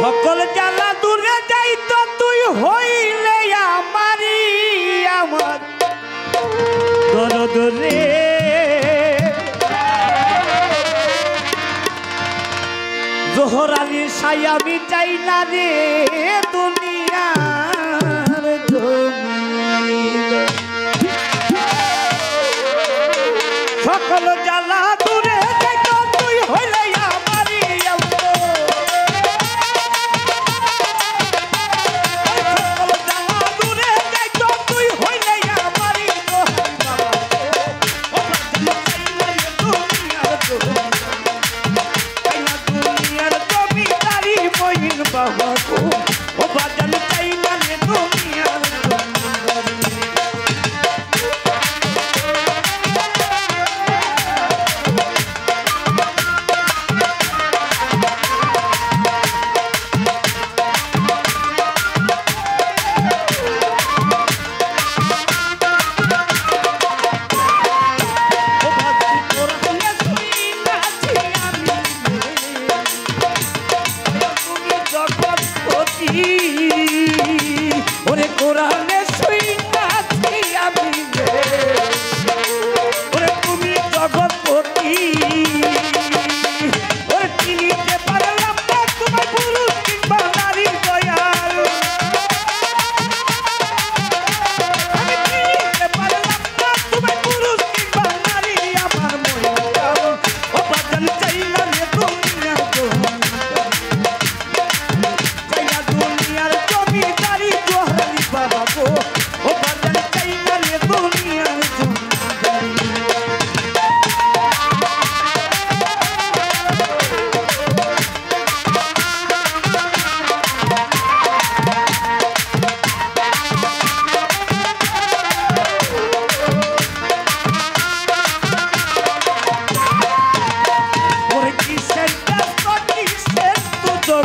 সকল জ্বালা দূরে যাইত তুই হইলে আমারি আমার দরদ রে জোহরানি সাই আমি চাই না রে দুনিয়ার জমিন সকল জ্বালা দূরে যাইত তুই হইলে আমারি বাবা গো ও বাজান চাই না রে দুনিয়ার ওরে কোরআনে শুইনাছি আমি ওরে তুমি জগৎপতি ওরে চিনিতে পারলাম না তোমার পুরুষ কিংবা নারীর দয়াল আমি চিনিতে পারলাম না তোমার পুরুষ কিংবা নারী আমার মহিলা ও বাজান চাই না রে দুনিয়া দুনিয়ার জমিদারি জোহরানি বাবা গো ও বাজান চাই না রে দুনিয়ার জমিদারি ওরে কিসের কাজ কিসের তো